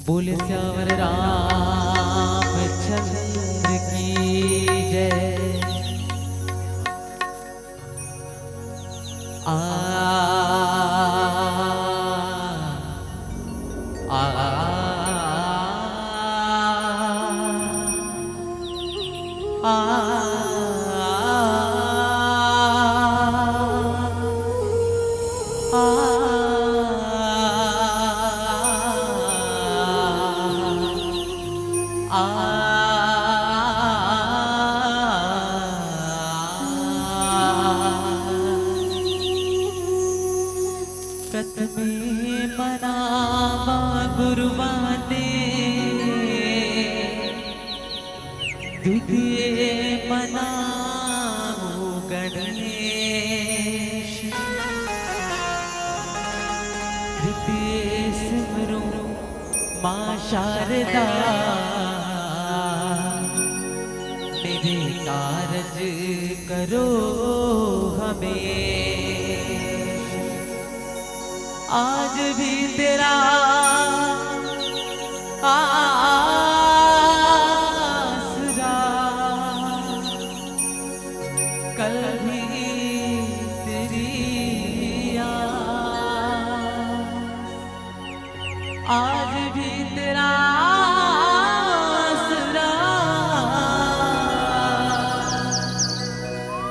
बोले श्यावर रामचंद्र की जय। आ आ आ प्रथमे मनावा गुरुवाने, द्वितीय मनामो गणेश, तृतीय सिमरू माँ शारदा, मेरे कारज करो हमें। आज भी तेरा आसरा, कल भी तेरी आज भी तेरा आसरा,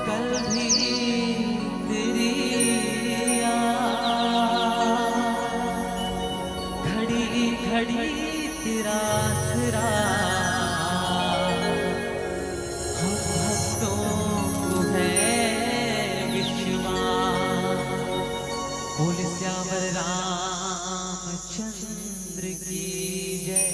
कल भी तेरी घड़ी तेरा आसरा, हम भक्तों को है विश्वास। बोले श्यावर रामचंद्र की जय।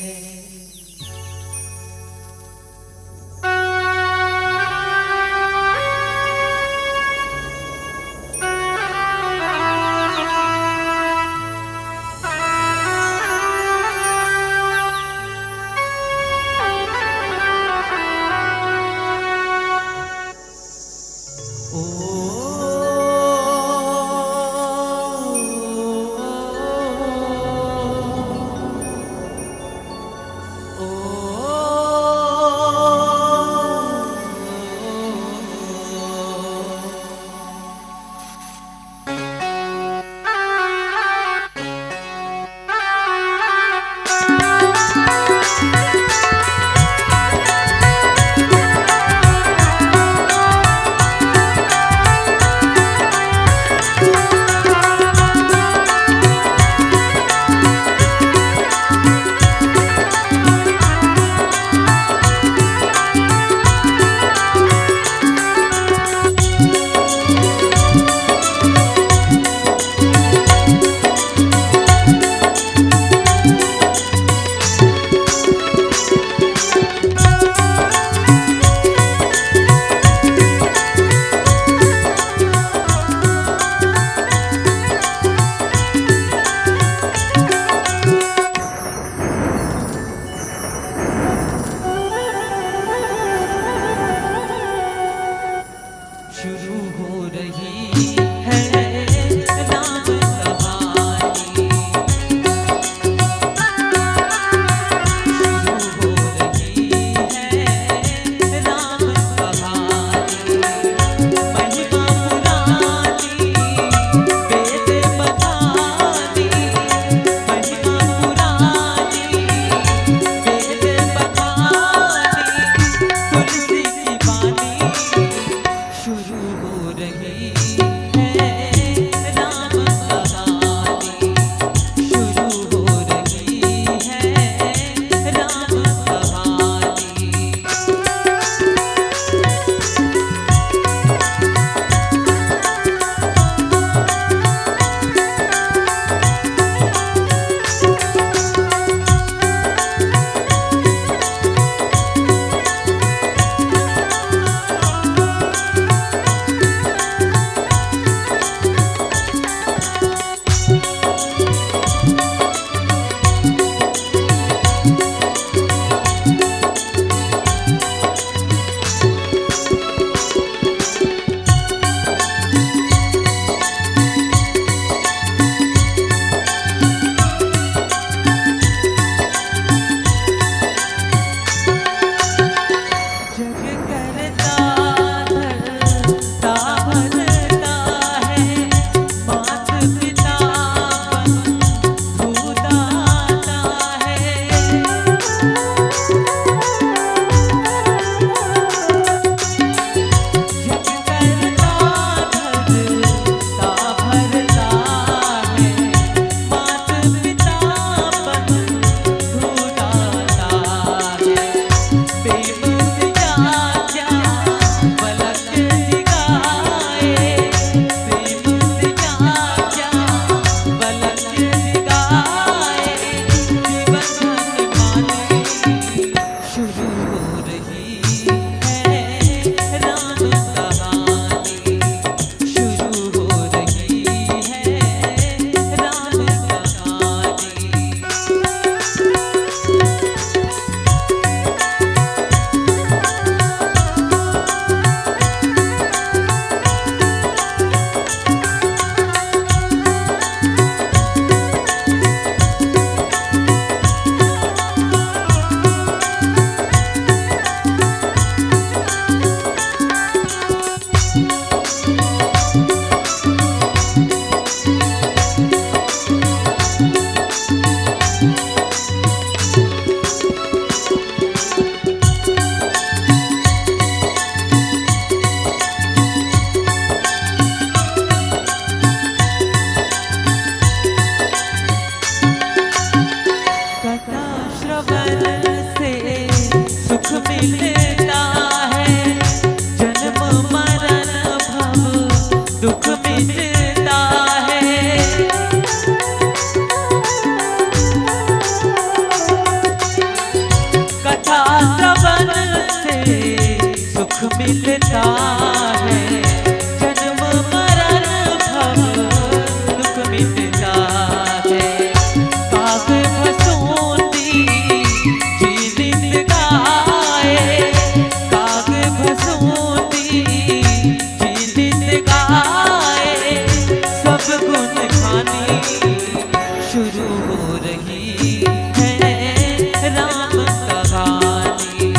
रही है राम कहानी,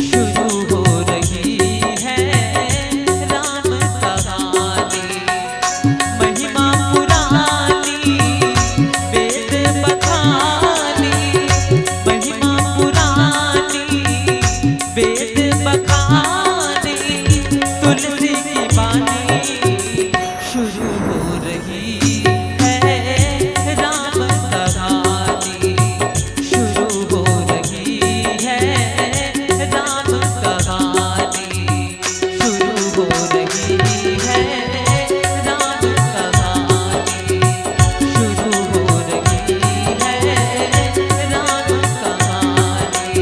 शुरू हो रही है राम कहानी। महिमा पुरानी वेद बखानी, महिमा पुरानी वेद बखानी, तुलसी की बानी शुरू हो रही है राम कहानी, शुरू हो रही है राम कहानी, शुरू हो रही है राम कहानी, शुरू हो रही है राम कहानी,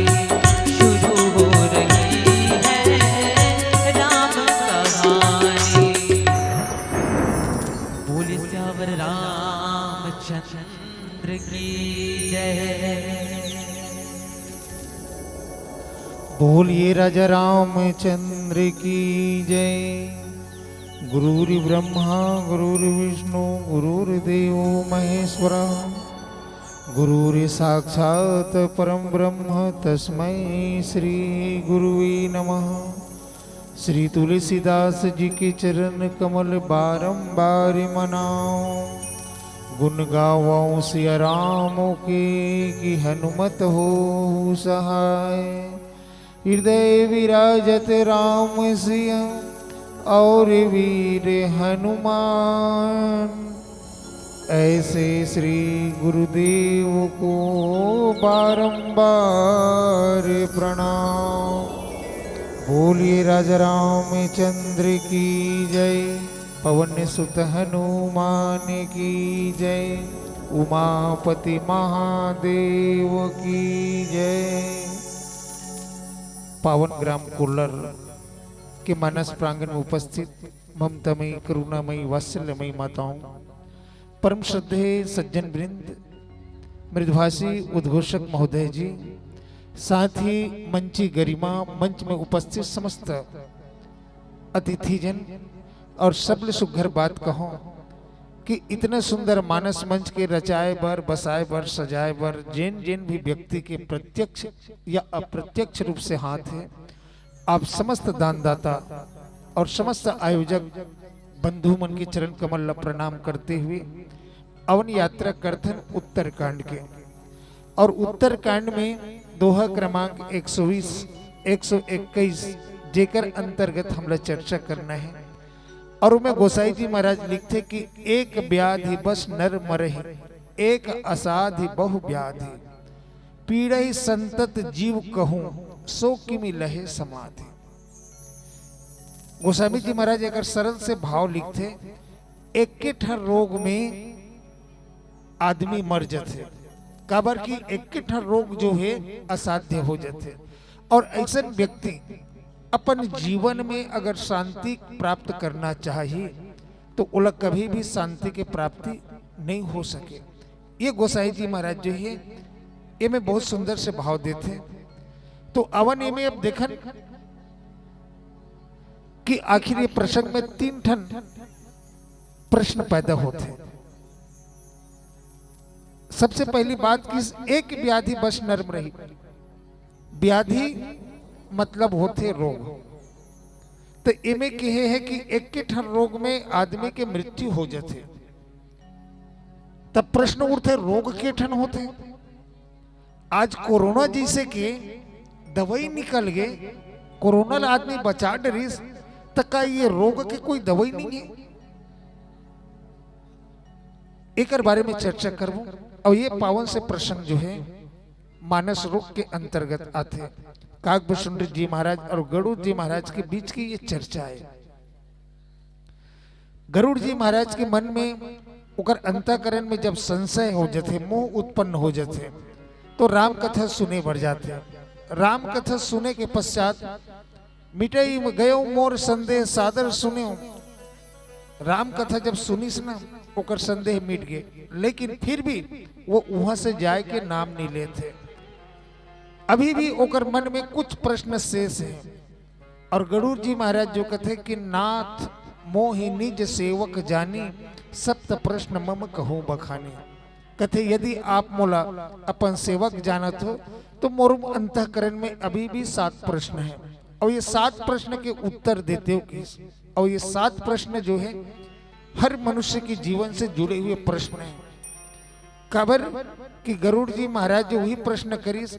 शुरू हो रही है राम कहानी। बोले श्यावर रामचंद्र की जय। बोलिए राजा रामचंद्र की जय। गुरुर् ब्रह्मा गुरुर्विष्णु गुरुर्देव महेश्वर, गुरुर् साक्षात् परम ब्रह्म तस्मै श्री गुरुवे नमः। श्री तुलसीदास जी के चरण कमल बारंबार मनाओ, गुण गावों सिया राम के, कि हनुमत हो सहाय। हृदय विराजत राम सिया और वीर हनुमान, ऐसे श्री गुरुदेव को बारंबार प्रणाम। बोलिए राजा रामचंद्र की जय। पवन सुत हनुमान की जय। उमापति महादेव की जय। पावन ग्राम कुल्लर के मानस प्रांगण में उपस्थित ममतामयी करुणामयी वात्सल्यमयी माताओं, परम श्रद्धेय सज्जन वृंद, मृदुभाषी उद्घोषक महोदय जी, साथ ही मंची गरिमा, मंच में उपस्थित समस्त अतिथिजन और सबल सुघर बात कहो कि इतने सुंदर मानस मंच के रचाए बर, बसाए बर, सजाए बर जिन जिन भी व्यक्ति के प्रत्यक्ष या अप्रत्यक्ष रूप से हाथ है, आप समस्त दानदाता और समस्त आयोजक बंधु मन के चरण कमल प्रणाम करते हुए अवन यात्रा करथन उत्तरकांड के। और उत्तरकांड में दोहा क्रमांक 120, 121 जेकर अंतर्गत हमला चर्चा करना है। और उनमें गोसाई जी महाराज लिखते कि एक व्याधि बस नर मरहि, एक असाधि बहु व्याधि, पीड़हि संतत जीव कहूं, सो किमि लहे समाधि। गोस्वामी जी महाराज अगर सरल से भाव लिखते, एक ठर रोग में आदमी मर जाते, काबर की एक ठर रोग जो है असाध्य हो जाते। और ऐसा व्यक्ति अपन जीवन में अगर शांति प्राप्त करना चाहिए तो उला कभी भी शांति की प्राप्ति नहीं हो सके। ये गोसाई जी महाराज जो है ये में बहुत सुंदर से भाव देते। तो अवन ये में अब देखन कि आखिर ये प्रसंग में 3 ठन प्रश्न पैदा होते। सबसे पहली बात कि एक व्याधि बस नर्म रही। व्याधि मतलब होते रोग। तो इमे कहे है कि एक के ठन रोग में आदमी के मृत्यु हो जाते। तब प्रश्न उठते रोग के ठन होते। आज कोरोना जैसे के दवाई निकल गए, कोरोना आदमी बचा डरिस, तो का ये रोग के कोई दवाई नहीं है? एक बारे में चर्चा करूं। और ये पावन से प्रसंग जो है मानस रोग के अंतर्गत आते। काकभूषुंड जी महाराज और गरुड़ जी महाराज के बीच की ये चर्चा है। गरुड़ जी महाराज के मन में उकर अंतःकरण में जब संशय हो जाते, मोह उत्पन्न हो जाते, तो राम कथा सुने बढ़ जाते। राम कथा सुने के पश्चात मिटई गयो मोर संदेह सादर सुने। राम कथा जब सुनीस ना ओकर संदेह मिट गए, लेकिन फिर भी वो वहां से जाए के नाम नहीं लेते। अभी भी ओकर मन में कुछ प्रश्न शेष है। और गरुड़ जी महाराज जो कहते कि नाथ मोहि निज सेवक जानी, सप्त प्रश्न मम कहूं बखानी। कथे यदि आप मोला अपन सेवक जानत हो तो मोर अंतःकरण में अभी भी 7 प्रश्न है, और ये 7 प्रश्न के उत्तर देते हो किस, और ये 7 प्रश्न जो है हर मनुष्य के जीवन से जुड़े हुए प्रश्न हैं। खबर कि गरुड़ जी महाराज जो वही प्रश्न करीस,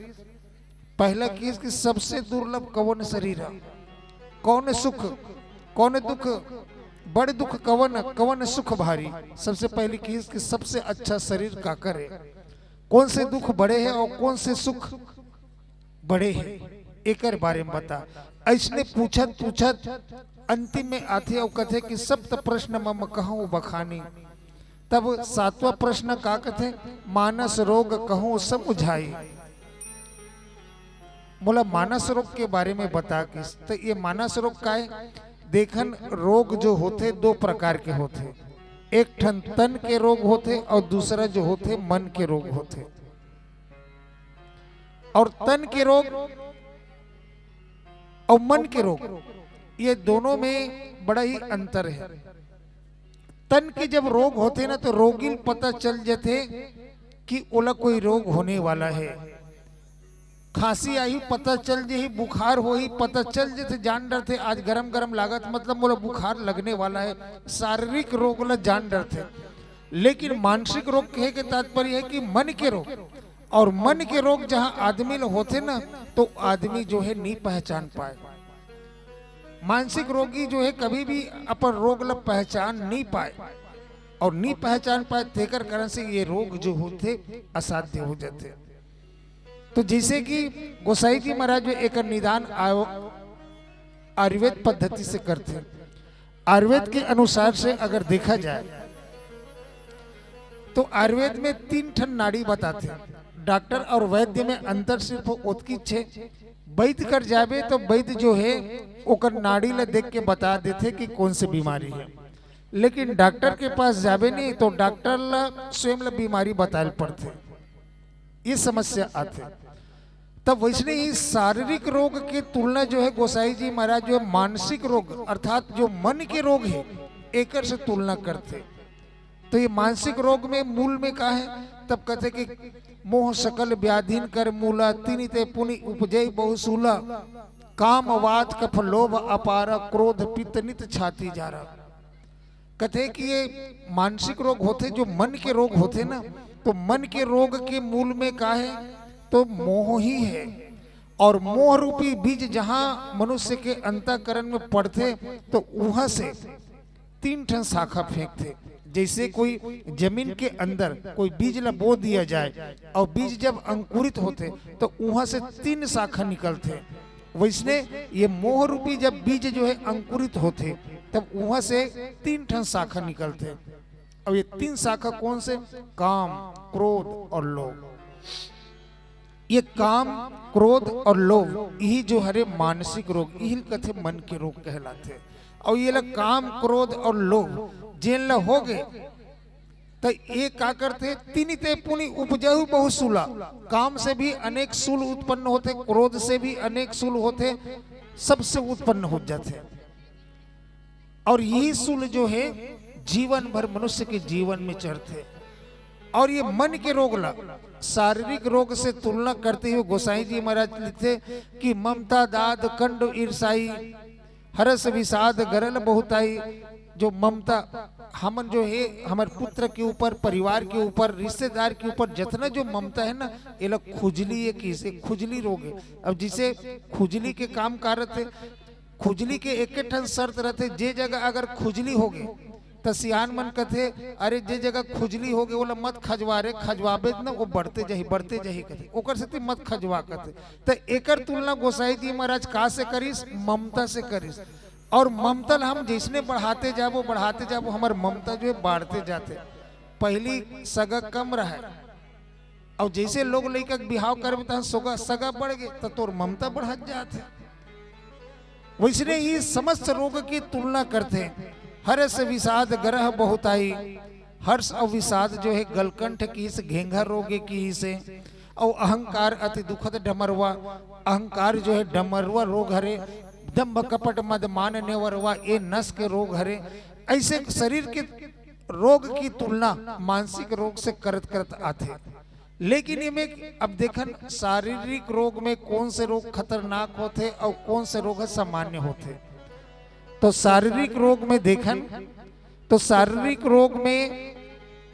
पहला केस कि सबसे दुर्लभ कौन शरीर है, कौन सुख कौन दुख, बड़ दुख कवन कवन सुख भारी। सबसे पहली केस कि सबसे अच्छा शरीर का करे, कौन से दुख बड़े हैं और कौन से सुख बड़े हैं, एक बारे में बता। ऐसने पूछत पूछत अंतिम में आते और कथे कि सप्त प्रश्न मम कहूँ बखानी। तब 7वां प्रश्न का कथे मानस रोग कहूँ सब बुझाई। बोला मानस रोग के बारे में बता किस, तो ये मानस रोग का है। देखन रोग जो होते 2 प्रकार के होते, एक ठन तन के रोग होते और दूसरा जो होते मन के रोग होते। और तन के रोग और मन के रोग ये दोनों में बड़ा ही अंतर है। तन के जब रोग होते ना तो रोगी पता चल जाते कि ओला कोई रोग होने वाला है। खांसी आई पता चल जे, बुखार हो ही पता चल जे, जान डर थे आज गरम गरम लागत मतलब मोला बुखार लगने वाला है। शारीरिक रोग ला जान डर थे, लेकिन मानसिक रोग कहे के तात्पर्य है कि मन के रोग, और मन के रोग जहां आदमी होते ना तो आदमी जो है नहीं पहचान पाए। मानसिक रोगी जो है कभी भी अपन रोग ला पहचान नहीं पाए, और नहीं पहचान पाए तेकर कारण से ये रोग जो होते असाध्य हो जाते। तो जैसे कि गोसाई जी महाराज एक निदान आयुर्वेद पद्धति से करते। आयुर्वेद के अनुसार से अगर देखा जाए तो आयुर्वेद में 3 ठन नाड़ी बताते हैं। डॉक्टर और वैद्य में अंतर सिर्फ ओतकी छे। वैद्य कर जाबे तो वैद्य जो है ओकर नाड़ी ला देख के बता देते कि कौन सी बीमारी है, लेकिन डॉक्टर के पास जाबे नहीं तो डॉक्टर ला स्वयं ला बीमारी बताए पड़ते, ये समस्या आते। तब वैसे ही शारीरिक रोग की तुलना जो है गोसाई जी महाराज जो है मानसिक रोग अर्थात जो मन के रोग है एक से तुलना करते। तो ये मानसिक रोग में मूल में का है, तब कहते कि मोह सकल व्याधीन कर मूला, तिनि ते पुनि उपजय बहुसूला, काम वात कफ लोभ अपारा, क्रोध पित्त नित छाती जारा। कहते कि ये मानसिक रोग होते जो मन के रोग होते ना, तो मन के रोग के मूल में का है तो मोह ही है। और मोह रूपी बीज जहां मनुष्य के अंतःकरण में पड़ते तो वहां से 3 ठन शाखा फेंकते। जैसे कोई जमीन के अंदर कोई बीज ला बो दिया जाए और बीज जब अंकुरित होते तो वहां से 3 शाखा निकलते। वैसने ये मोह रूपी जब बीज जो है अंकुरित होते तब वहां से 3 ठन शाखा निकलते। अब ये 3 शाखा कौन से? काम, क्रोध और लोभ। ये काम, क्रोध और लोभ यही जो हरे मानसिक रोग यही कथे मन के रोग कहलाते। और ये लग काम, क्रोध और लोभ जेन ला हो गए तो ये का करते तिनि ते पुनि उपजहु बहुसूला। काम से भी अनेक सूल उत्पन्न होते, क्रोध से भी अनेक सूल होते, सबसे उत्पन्न हो जाते। और यही सूल जो है जीवन भर मनुष्य के जीवन में चढ़ते। और ये मन के रोग ला शारीरिक रोग से तुलना करते हुए गोसाई जी महाराज लिखते कि ममता दाद कंड ईर्षाई, हरस विषाद गरल बहुताई। जो ममता हमन जो है हमारे पुत्र के ऊपर, परिवार के ऊपर, रिश्तेदार के ऊपर जितना जो ममता है ना ये लोग खुजली है, किसे खुजली रोग है। अब जिसे खुजली के काम कर रहे थे, खुजली के एक ठन शर्त रहते, जे जगह अगर खुजली हो गई तो सियान मन कहते अरे जे जगह खुजली हो गई बोला मत खजवा रे, खजवाबे ना वो बढ़ते जाही कहते, ओकर से मत खजवा कहते। तो एकर तुलना गोसाई जी महाराज का से करिस? ममता से करिस। और ममता हम जिसने बढ़ाते जाबो हमार ममता जो है बढ़ते जाते। पहली सगा कम रहा और जैसे लोग लड़का बिहाव करबे तो सगा बढ़ गए तो तोर ममता बढ़त जाते। वैसे ही समस्त रोग की तुलना करते। हर्ष विषाद ग्रह बहुताई, हर्ष और विषाद जो है गलकंठ की से, घेंघा रोग की से, और अहंकार अति दुखद डमरवा, अहंकार जो है डमरवा रोग हरे, दम्भ कपट मद मान नेवरवा ये नस के रोग हरे। ऐसे शरीर के रोग की तुलना मानसिक रोग से करत करत आते। लेकिन ये में अब देखन शारीरिक रोग में कौन से रोग खतरनाक होते और कौन से रोग सामान्य होते। तो शारीरिक रोग में देखन तो शारीरिक रोग में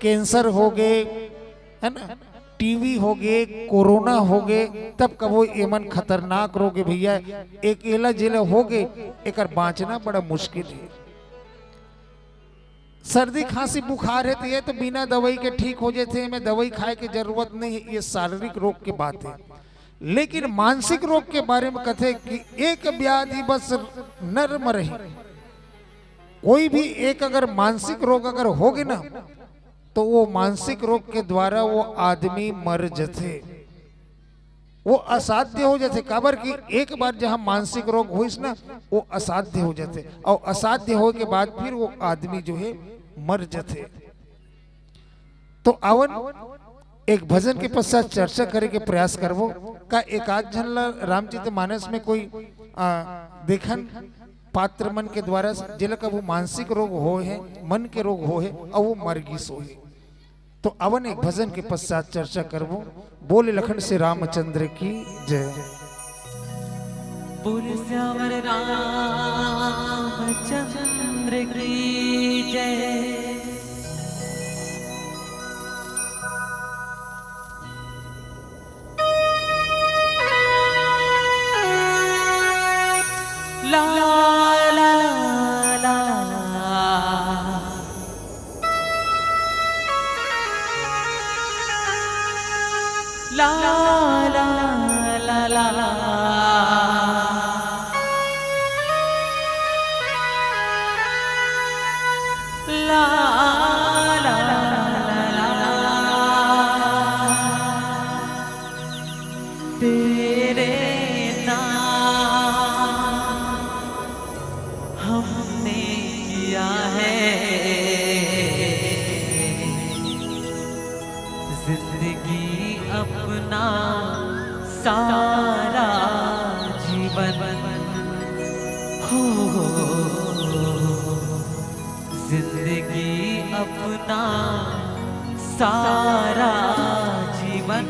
कैंसर हो गए, है ना, टीवी हो गए, कोरोना हो गए, तब कबो एमन खतरनाक रोग है भैया, अकेला जिला हो गए एक बाँचना बड़ा मुश्किल है। सर्दी खांसी बुखार है तो ये तो बिना दवाई के ठीक हो जाते हैं, में दवाई खाए की जरूरत नहीं है, ये शारीरिक रोग की बात है। लेकिन मानसिक रोग के बारे में कथे कि एक व्याधि बस नर्म रहे, कोई भी एक अगर मानसिक रोग अगर होगे ना तो वो मानसिक रोग के द्वारा वो आदमी मर जाते, वो असाध्य हो जाते। काबर कि एक बार जहां मानसिक रोग हुई ना वो असाध्य हो जाते, और असाध्य हो के बाद फिर वो आदमी जो है मर जाते। तो आवन एक भजन के पश्चात चर्चा करे के प्रयास करवो का एक आध जन रामचरितमानस में कोई देखन पात्र मन के द्वारा जिला का वो मानसिक रोग हो है, मन के रोग हो है और वो मरगिस हो है। तो अवन एक भजन के पश्चात चर्चा करवो। बोले लखन से रामचंद्र की जय। बोले श्यावर रामचंद्र की जय। ला ला ला ला ला ला ला ला ला तेरे नाम हमने किया है जिंदगी अपना सारा जीवन हो जिंदगी अपना सारा जीवन।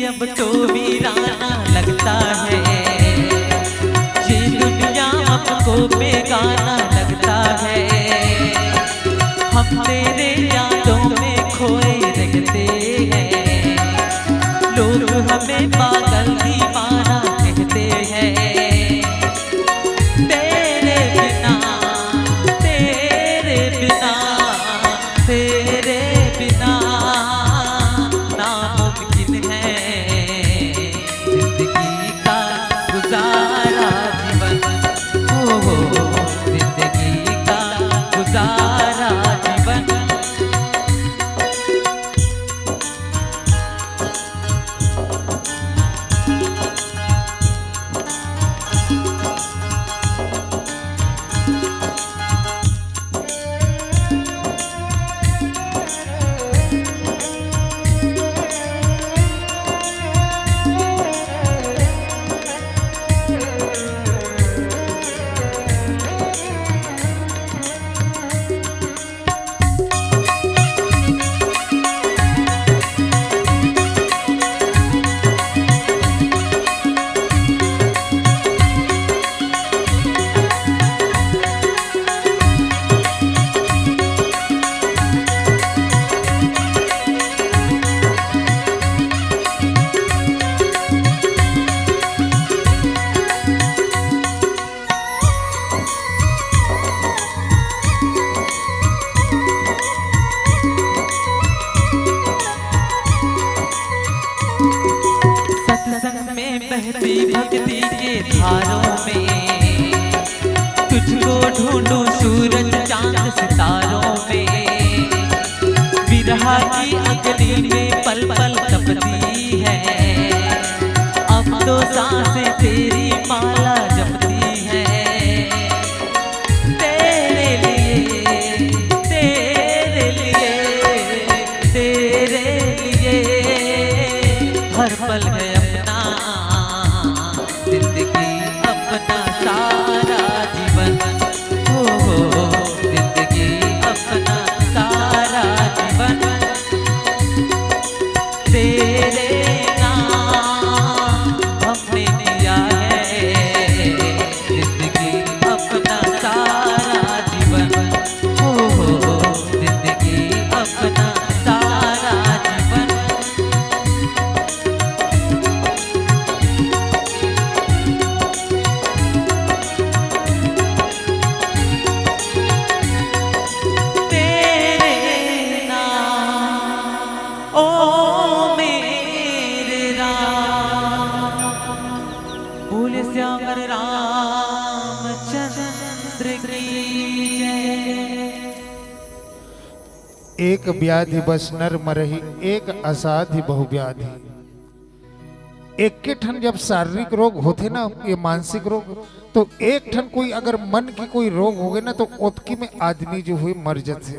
अब तो वीराना लगता है, ये दुनिया हमको बेगाना लगता है। हम हम तेरे यादों में खोए रहते हैं, लोग हमें पागल दीवाना कहते हैं। तेरे बिना तेरे बिना तेरे बिना नामुमकिन है जिंदगी का गुजारा जीवन। हो जिंदगी का गुजारा जीवन। सत्संग में बहती भक्ति के धारों में तुझको ढूंढूं सूरज चांद सितारों में। विरहा की अग्नि में पल पल तपती है, अब तो सांसें तेरी माला जपती है। तेरे लिए तेरे लिए तेरे लिए हर पल है अपना जिंदगी अपना सारा जीवन। हो जिंदगी अपना सारा जीवन। तेरे नाम हमने दिया है जिंदगी अपना सारा जीवन। हो जिंदगी अपना सारा जीवन। बोले श्याम रामचंद्र की जय। एक व्याधि बस नर मरही, एक असाध्य बहुव्याधि। एक के ठन जब शारीरिक रोग होते ना, ये मानसिक रोग, तो एक ठन कोई अगर मन की कोई रोग हो गए ना, तो ओतकी में आदमी जो हुए मर जाते।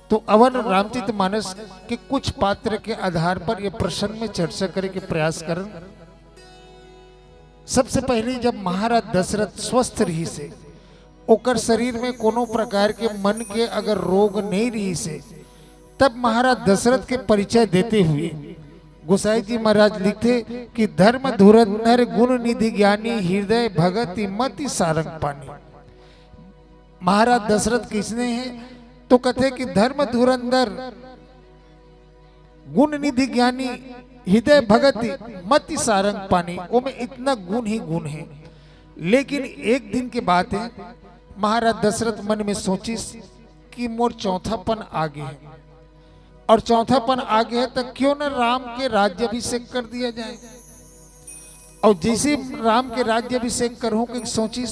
तो अवन रामचरित मानस के कुछ पात्र के आधार पर ये प्रसंग में चर्चा करे के प्रयास करन। सबसे पहले जब महाराज दशरथ स्वस्थ रही से, ओकर शरीर में कोनो प्रकार के मन के अगर रोग नहीं रही से, तब महाराज दशरथ के परिचय देते हुए गोसाई जी महाराज लिखते कि धर्म धुरंधर गुण निधि ज्ञानी हृदय भगति मति सारंग पानी। महाराज दशरथ किसने हैं? तो कहते कि धर्म धुरंधर गुण निधि ज्ञानी हृदय भगति मति सारंग पानी। वो में इतना गुण ही गुण है। लेकिन एक दिन की बात है, महाराज दशरथ मन में सोची कि मोर चौथापन आगे है, और चौथापन आगे है तो क्यों न राम के राज्याभिषेक कर दिया जाए। और जैसे राम के राज्याभिषेक करूं कि सोची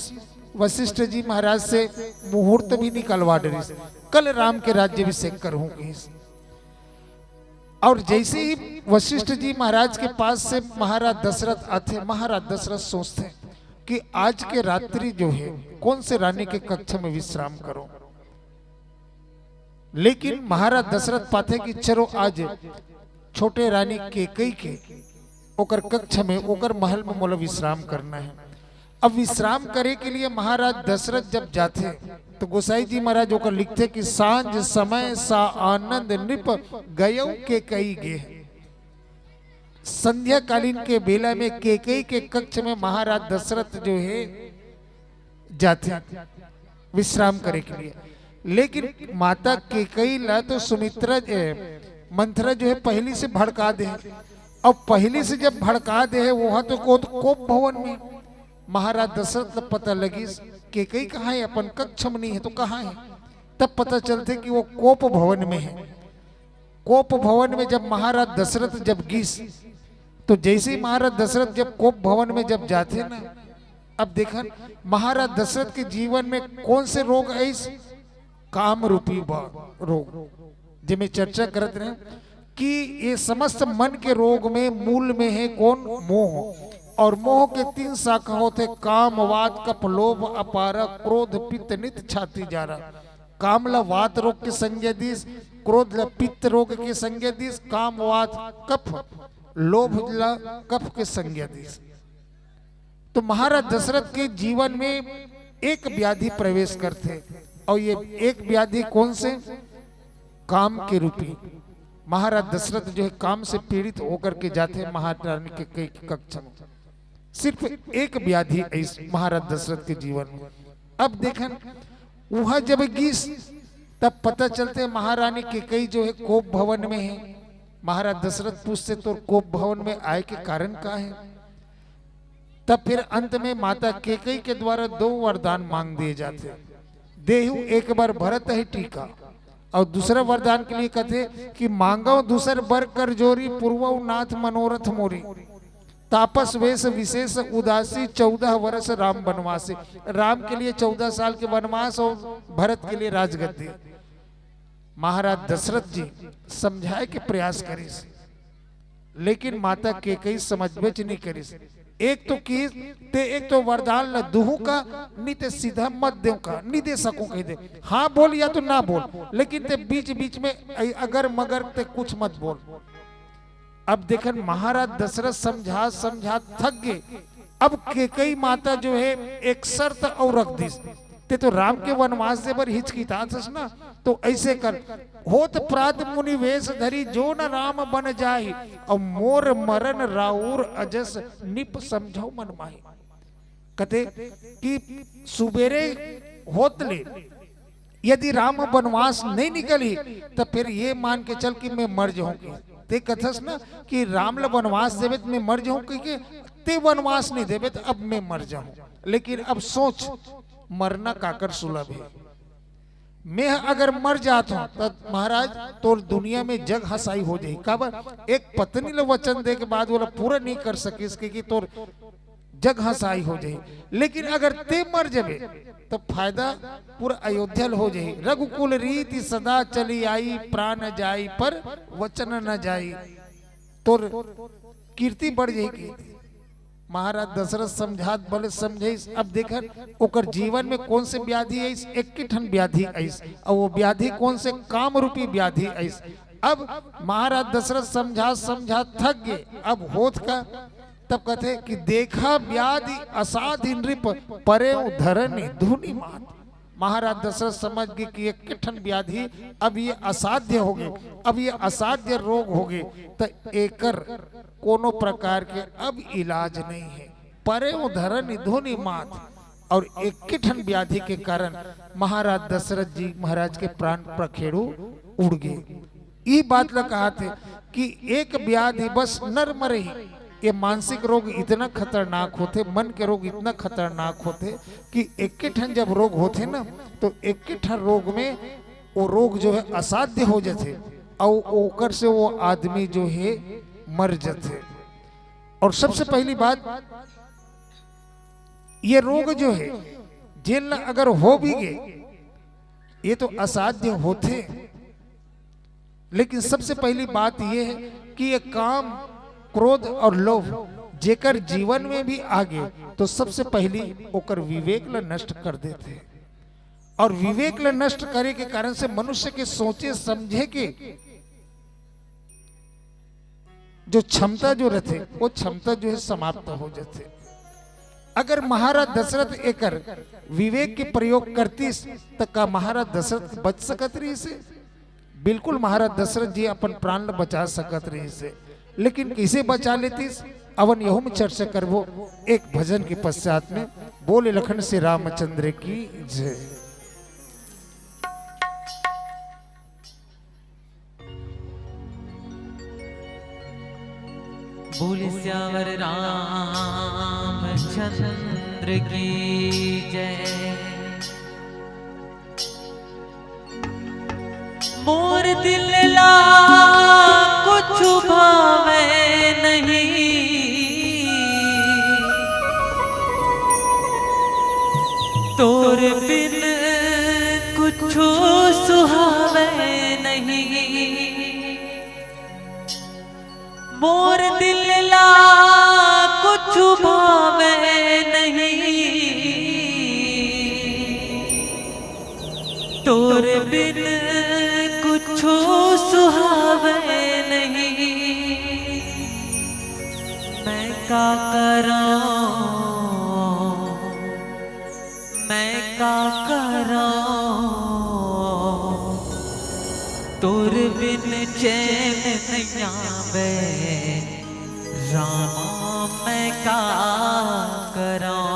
वशिष्ठ जी महाराज से मुहूर्त भी निकलवा डरी, कल राम के राज्याभिषेक करूं। और जैसे ही वशिष्ठ जी महाराज के पास से महाराज दशरथ आते, महाराज दशरथ सोचते कि आज के रात्रि जो है कौन से रानी के कक्ष में विश्राम करो। लेकिन महाराज दशरथ पाते कि चलो आज छोटे रानी केकई के ओकर कक्ष में ओकर महल में मोला विश्राम करना है। अब विश्राम करे के लिए महाराज दशरथ जब जाते तो गोसाई जी महाराज ओकर लिखते कि सांझ समय सा आनंद नृप गयो के कई गे। संध्या कालीन के बेला में केकई के कक्ष में महाराज दशरथ जो है जाते विश्राम करे के लिए। लेकिन माता केकई ला तो सुमित्रा मंथरा जो है पहली से भड़का दे, और पहली से जब भड़का दे है वहां तो कोप भवन में महाराज दशरथ को पता लगी केकई कहाँ है, अपन कक्ष में नहीं है तो कहाँ है। तब पता चलते कि वो कोप भवन में है। कोप भवन में जब महाराज दशरथ जब गीस, तो जैसे ही महाराज दशरथ जब कोप भवन में जब जाते ना, अब देखा महाराज दशरथ के जीवन में कौन से रोग है, इस काम रूपी रोग जिसमें चर्चा करते रहे कि ये समस्त मन के रोग में मूल में है कौन, मोह। और मोह के 3 शाखा होते, काम, वात, कफ, लोभ, अपार, क्रोध, पित्त, नित छाती जा रहा। काम ला वात रोग के संज्ञा दीस, क्रोध ला पित्त रोग के संज्ञा दीस, काम वात कफ, लोभ ला कफ के संज्ञा दीस। तो महाराज दशरथ के जीवन में एक व्याधि प्रवेश करते, और ये एक व्याधि कौन से, काम के रूपी। महाराज दशरथ जो है काम से पीड़ित होकर के जाते हैं महारानी के कक्ष में। सिर्फ एक व्याधि इस महाराज दशरथ के जीवन में। अब देखन वहां जब गीस, तब पता चलते महारानी केकई जो है कोप भवन में है। महाराज दशरथ पूछते तो कोप भवन में आए के कारण क्या है। तब फिर अंत में माता केकई के द्वारा 2 वरदान मांग दिए जाते, देहु एक बार भरत है टीका, और दूसरा वरदान के लिए कहते कि मांगो दूसर बर कर जोरी, पूर्व नाथ मनोरथ मोरी, तापस वेश विशेष उदासी, 14 वर्ष राम वनवासी। राम के लिए 14 साल के वनवास और भरत के लिए राजगद्दी। महाराज दशरथ जी समझाए के प्रयास करिस, लेकिन माता केकई समझबेच नहीं करिस। एक तो की ते एक तो वरदान ल दुहू का, नहीं ते सीधा मत दे का, नहीं दे सकूं कह दे, हाँ बोल या तो ना बोल, लेकिन ते बीच बीच में अगर मगर ते कुछ मत बोल। अब देखन महाराज दशरथ समझा समझा थक गए। अब केकई माता जो है एक शर्त और रख दी, ते तो राम के वनवास से बर हिचकिता थस ना, तो ऐसे कर, होत प्रात मुनि वेश धरी, जो न राम बन जाहि, और मोर मरण राउर अजस निप समझो मन माही। कहते कि सुबेरे होत ले यदि राम वनवास नहीं निकली, तो फिर ये मान के चल कि मैं मर जाऊंगी। ते कथस ना कि राम ल वनवास देवे तो मैं मर जाऊं, क्योंकि ते वनवास नहीं देवे तो अब मैं मर जाऊं। लेकिन अब सोच, मरना काकर सुलभ है। मैं अगर मर जाता हूं तो महाराज तो दुनिया में जग हसाई हो जाए। काबर एक पत्नी ले वचन दे के बाद वो पूरा नहीं कर सके इसके कि तो जग हसाई हो जाए। लेकिन अगर ते मर जावे तो फायदा पूरा अयोध्या हो जाए। रघुकुल रीति सदा चली आई, प्राण जाई पर वचन न जाई, तो कीर्ति बढ़ जाएगी। महाराज दशरथ समझात बोले समझे। अब देखा ओकर जीवन में कौन से व्याधि है, एक ठन व्याधि ऐस, और वो व्याधि कौन से, काम रूपी व्याधि ऐस। अब महाराज दशरथ समझा समझा थक गए। अब होत का, तब कहते कि देखा व्याधि असाध्य नृप, परे धरनी धुनी मात। महाराज दशरथ समझ गए कि एक ठन व्याधि अब ये असाध्य हो गए, अब ये असाध्य रोग हो गए, तो एकर कोनो प्रकार के अब इलाज नहीं है। परे धरनी धुनी मात। और एक ठन व्याधि के कारण महाराज दशरथ जी महाराज के प्राण प्रखेड़ू उड़ गए। ये बात ल कहा थे कि एक व्याधि बस नर मरे ही। ये मानसिक रोग इतना खतरनाक होते, मन के रोग इतना खतरनाक होते कि एक ठन जब रोग होते ना, तो एक ठन रोग में वो रोग जो है असाध्य हो जाते, और ओकर से वो आदमी जो है मर जाते। और सबसे पहली बात, ये रोग जो है जेल अगर हो भी गए, ये तो असाध्य होते, लेकिन सबसे पहली बात ये है कि ये काम, क्रोध और लोभ जेकर जीवन में भी आगे, तो सबसे पहली ओकर विवेक ल नष्ट कर देते। और विवेक ल नष्ट करे के कारण से मनुष्य के सोचे समझे के जो क्षमता जो रहते, वो क्षमता जो है समाप्त हो जाते। अगर महाराज दशरथ एकर विवेक के प्रयोग करतीस, तो का महाराज दशरथ बच सकत रही से? बिल्कुल महाराज दशरथ जी अपन प्राण बचा सकत रही से, लेकिन किसे बचा लेतीस? अवन यहू में चर्चा करबो एक भजन के पश्चात में। बोले लखन से रामचंद्र की जय। बोले श्यावर रामचंद्र की जय। मोर दिल ला कुछ भावे नहीं, तोर बिन कुछ सुहावे नहीं। मोर दिल ला कुछ भावे नहीं, तोर बिन कुछ सुहावे नहीं। मैं का करां, मैं का करां, तोर बिन चैन नहीं आवे रामा, मैं का करां।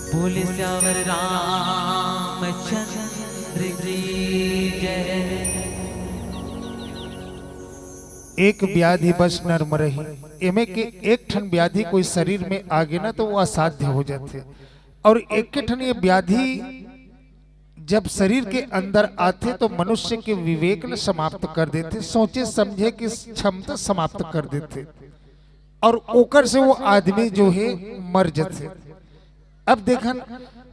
बोले श्यावर रामचंद्र की जय। एक व्याधि बस नर मरही, एमे के एक ठन व्याधि कोई शरीर में आगे ना तो वो असाध्य हो जाते, और एक के ठन ये व्याधि जब शरीर के अंदर आते तो मनुष्य के विवेक न समाप्त कर देते, सोचे समझे की क्षमता समाप्त कर देते, और ओकर से वो आदमी जो है मर जाते। अब देखन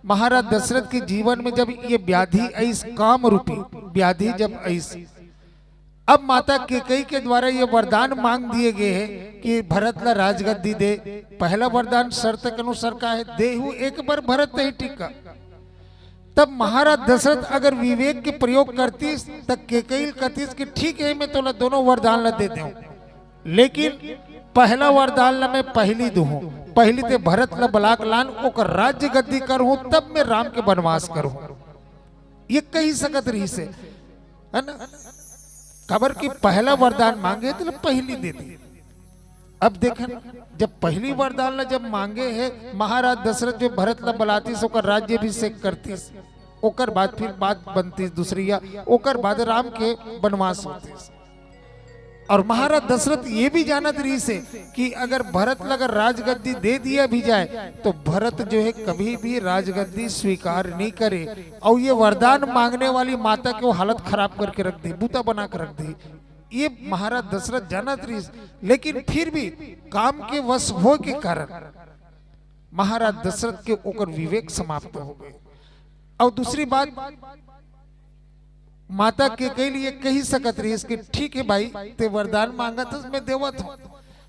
महाराज दशरथ के जीवन में जब ये व्याधि ऐस काम रूपी व्याधि जब ऐस, अब माता कैकेयी के द्वारा ये वरदान मांग दिए गए हैं कि भरत ला राजगद्दी दे। पहला वरदान शर्त के अनुसार का है, देहु एक बार भरत ही टिका। तब महाराज दशरथ अगर विवेक के प्रयोग करती तब कैकेयी कहती कि ठीक है मैं तोला दोनों वरदान ला दे दूं, लेकिन पहला वरदान ला मैं पहली दूं, पहली ते भरत ला बलाक लान ओकर राज्य गद्दी करूं, तब मैं राम के वनवास करूं। ये कही सकत रही से है ना, खबर की पहला वरदान मांगे तो पहली दे दी। अब देखन जब पहली वरदान ला जब मांगे है महाराज दशरथ जो भरत ला बलाती से ओकर राज्य अभिषेक करती, ओकर बाद फिर बात बनती दूसरी, या ओकर बाद राम के वनवास होते। और महाराज दशरथ ये भी जानत रही से कि अगर भरत अगर राजगद्दी दे दिया भी जाए तो भरत जो है कभी भी राजगद्दी स्वीकार नहीं करे, और ये वरदान मांगने वाली माता के वो हालत खराब करके रख दी, बूता बना कर रख दी। ये महाराज दशरथ जानत रही, लेकिन फिर भी काम के वश हो के कारण महाराज दशरथ के ओकर विवेक समाप्त हो गए। और दूसरी बात माता के लिए कही सकत रही इसके ठीक है भाई ते वरदान मांगा था मैं देवत हूँ,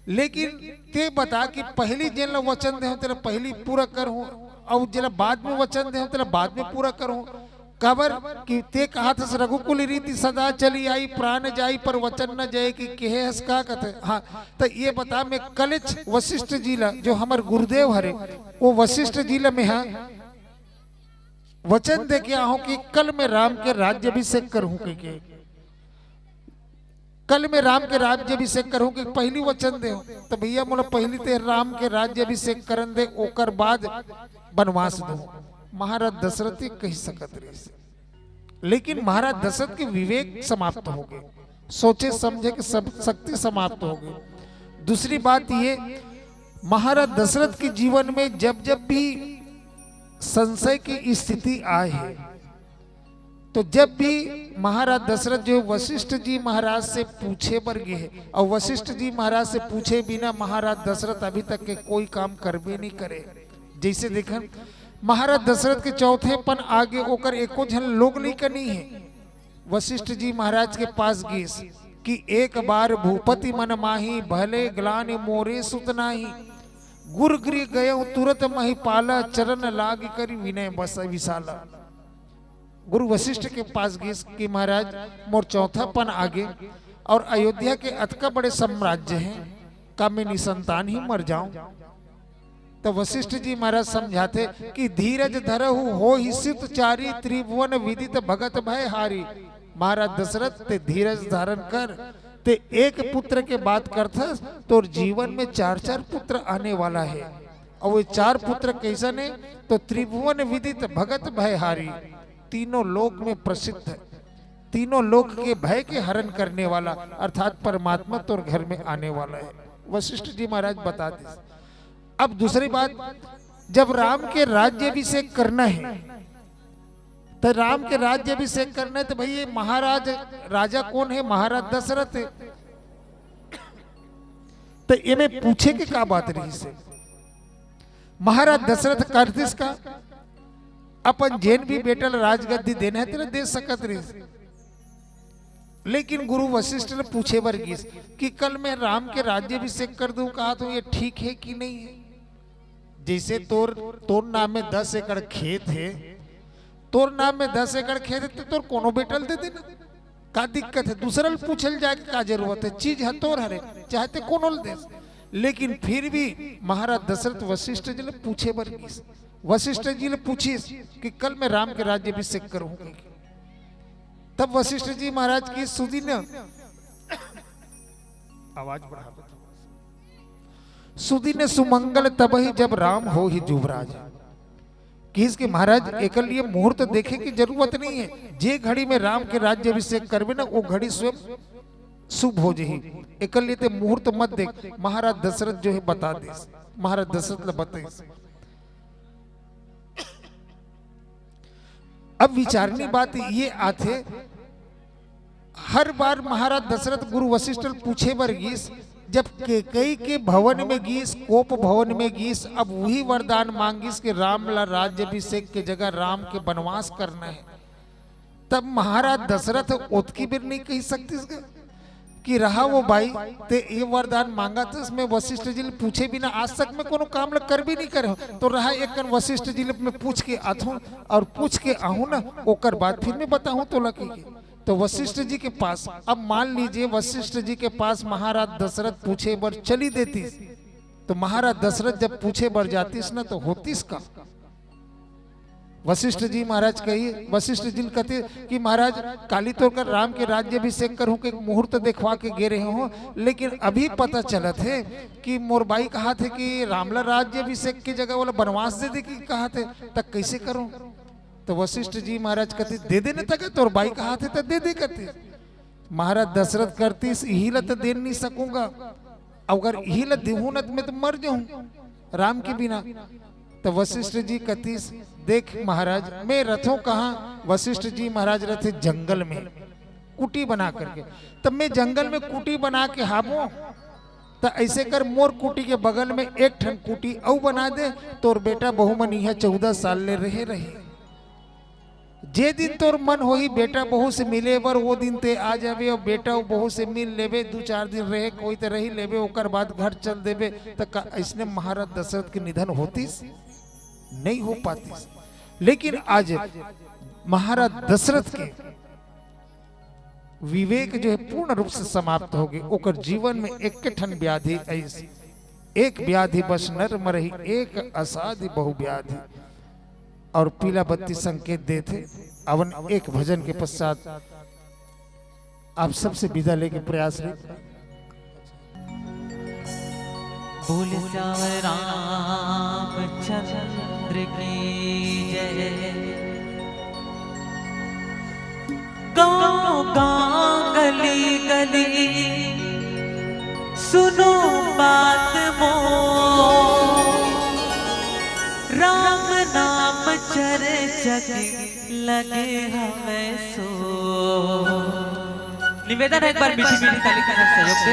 लेकिन ते बता कि पहली जेल वचन दे तेरा पहली पूरा कर हूँ, और जरा बाद में वचन दे तेरा बाद में पूरा कर हूँ। कबर कि ते कहा था रघुकुल रीति सदा चली आई, प्राण जाई पर वचन न जाए कि केहे हस का कहते। हाँ तो ये बता मैं कलिच वशिष्ठ जिला जो हमारे गुरुदेव हरे वो वशिष्ठ जिला में है वचन दे के आहूं कि कल मैं राम के राज्य अभिषेक करूं, के कल मैं राम के राज्य अभिषेक करूं कि पहली वचन दे तो भैया मोला पहली ते राम के राज्य अभिषेक करन दे, ओकर बाद वनवास दो। महाराज दशरथ कही सकत रही, लेकिन महाराज दशरथ के विवेक समाप्त हो गए, सोचे समझे कि सब शक्ति समाप्त हो गई। दूसरी बात ये महाराज दशरथ के जीवन में जब जब भी संशय की स्थिति आए है तो जब भी महाराज दशरथ जो वशिष्ठ जी महाराज से पूछे बर गए हैं, और वशिष्ठ जी महाराज से पूछे बिना महाराज दशरथ अभी तक के कोई काम करबे नहीं करे। जैसे देखन महाराज दशरथ के चौथे पन आगे ओकर एको झन लोग नहीं करनी है, वशिष्ठ जी महाराज के पास गए कि एक बार भूपति मन माही भले ग्लान मोरे सुतनाही, गुर गृह गए तुरंत महिपाला चरण लाग करी विनय बस विशाला। गुरु वशिष्ठ के पास गए कि महाराज मोर चौथा पन आगे और अयोध्या के अतका बड़े साम्राज्य हैं, का मैं निसंतान ही मर जाऊं। तो वशिष्ठ जी महाराज समझाते कि धीरज धरहु हो ही सित चारी, त्रिभुवन विदित भगत भय हारी। महाराज दशरथ ते धीरज धारण कर, ते एक पुत्र के बात करता तो जीवन में 4-4 पुत्र आने वाला है, और वो 4 पुत्र कैसा ने तो त्रिभुवन विदित भगत भयहारी, तीनों लोक में प्रसिद्ध है, तीनों लोक के भय के हरण करने वाला अर्थात परमात्मा तो घर में आने वाला है। वशिष्ठ जी महाराज बताते। अब दूसरी बात, जब राम के राज्य अभिषेक करना है तो राम के राज्य अभिषेक करना है तो भाई ये महाराज राजा कौन है, महाराज दशरथ है। तो ये में पूछे कि क्या बात रही से महाराज दशरथ करतिस का अपन जैन भी बेटल राजगद्दी देना है तेरा दे सकत रही, लेकिन गुरु वशिष्ठ ने पूछे वर्गीस कि कल मैं राम के राज्य अभिषेक कर दूं, कहा तो ये ठीक है कि नहीं है। जैसे तोर नाम में 10 एकड़ खेत है, तोर नाम में 10 एकड़ खेत है तो तोर कोनो बेटल दे देना, का दिक्कत है। दूसरा पूछल जाए का जरूरत है, चीज है तोर हरे चाहते कोनो दे। लेकिन फिर भी महाराज दशरथ वशिष्ठ जी ने पूछे वर्गीस, वशिष्ठ जी ने पूछी कि कल मैं राम के राज्य अभिषेक करूंगा। तब वशिष्ठ जी महाराज की सुधी ने आवाज बढ़ा, सुधी ने सुमंगल तब ही जब राम हो ही जुवराज। कि इसके महाराज एक लिए मुहूर्त देखे की जरूरत नहीं है। जे घड़ी में राम के राज्य अभिषेक करवे ना वो घड़ी स्वयं शुभ हो जही। एक लिए ते मुहूर्त मत देख। महाराज दशरथ जो है बता दे, महाराज दशरथ बता। अब विचारनी बात ये आथे, हर बार महाराज दशरथ गुरु वशिष्ठ पूछे बर गीस, जब कैकेयी के भवन में गीस, कोप भवन में गीस, अब वही वरदान मांगिस कि राम ला राज्य अभिषेक के जगह राम के वनवास करना है। तब महाराज दशरथ ओतकी बिर नहीं कही सकती कि रहा वो भाई ते ये वरदान मांगा था, इसमें वशिष्ठ जी पूछे बिना आज तक में कोनो काम कर भी नहीं करे, तो रहा एक वशिष्ठ जी में पूछ के आथू और पूछ के आहू ना, ओकर बाद फिर मैं बताऊं तो लकी। तो वशिष्ठ जी के पास, अब मान लीजिए वशिष्ठ जी के पास महाराज दशरथ पूछे बर चली देती, तो महाराज दशरथ जब पूछे बर जातीस ना तो होतीस का। वशिष्ठ जी महाराज कहिए, वशिष्ठ जी कहते कि महाराज काली तौर कर राम के राज्य अभिषेक करूं के मुहूर्त देखवा के गे रहे हो, लेकिन अभी पता चला थे कि मोरबाई कहा थे कि रामला राज्य अभिषेक की जगह वाला बनवास दे दे की कहा थे, तक कैसे करूं। तो वशिष्ठ जी महाराज कहते दे देने तक, तो बाई कहा थे तो दे दे कहते। महाराज दशरथ करती यही ला तो दे नहीं सकूंगा, अगर यही ला देहूं ना मैं तो मर जाऊं राम के बिना। तो वशिष्ठ जी कहती देख महाराज मैं रथों कहाँ, वशिष्ठ जी महाराज रथे जंगल में कुटी बना करके, तब मैं जंगल में कुटी बना के हाबो, तो ऐसे कर मोर कुटी के बगल में एक ठन कुटी औ बना दे, तोर बेटा बहु मन यह 14 साल ले रहे। जे दिन तोर मन हो ही बेटा बहू से मिले बर वो दिन ते आ जावे, और बेटा बहू से मिल लेवे, 2-4 दिन रहे कोई तो रही लेवे, ओकर बाद घर चल देवे। तो इसने महाराज दशरथ के निधन होतीस नहीं हो पाती। लेकिन आज महाराज दशरथ के विवेक जो है पूर्ण रूप से समाप्त हो गए। ओकर जीवन में एक ठन व्याधि ऐसी, एक व्याधि बस नर मरही, एक असाध्य बहु व्याधि। और पीला बत्ती संकेत देते। अवन एक भजन के पश्चात आप सबसे विदा लेके प्रयास ले। बोल श्यावर रामचंद्र की जय। गाँव गाँव गली गली सुनो बात मोर, राम नाम चर्चक लगे हमें सो। निवेदन है एक बार मीठी मीठी ताली का सहयोग दे।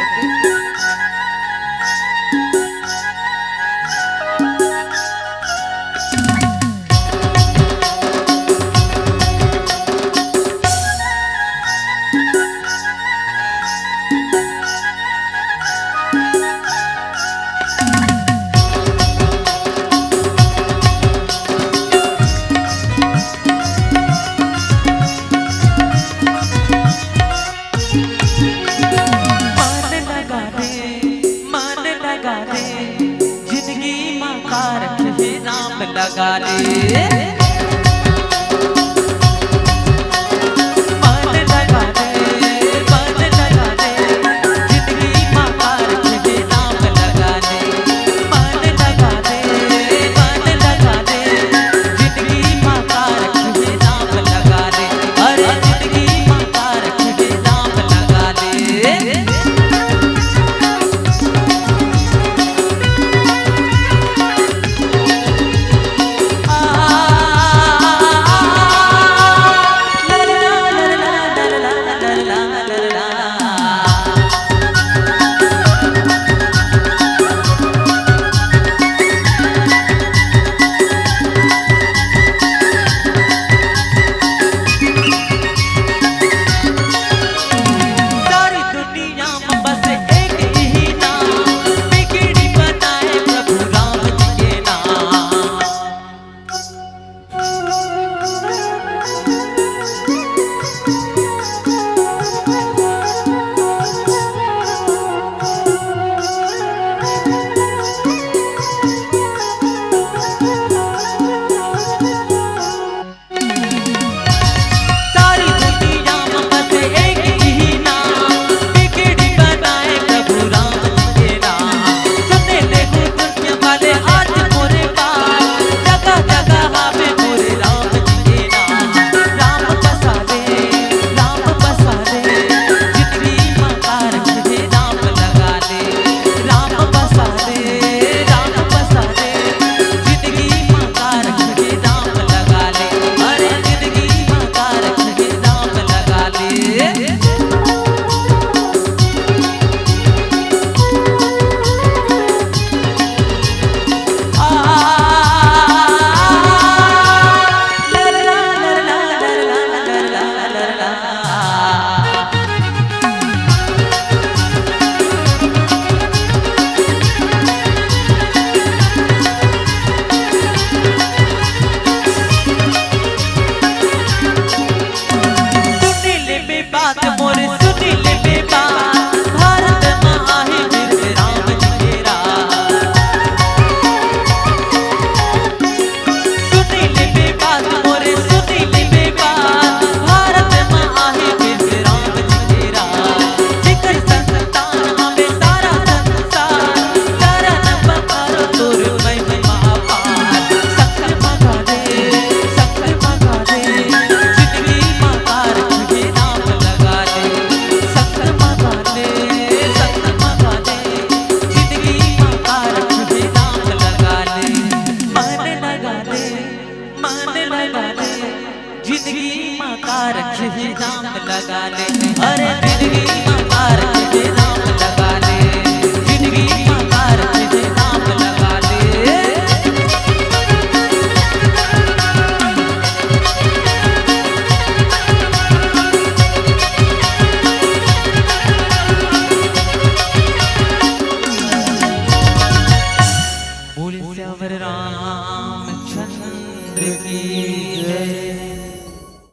जिंदगी में कार नाम लगा दे।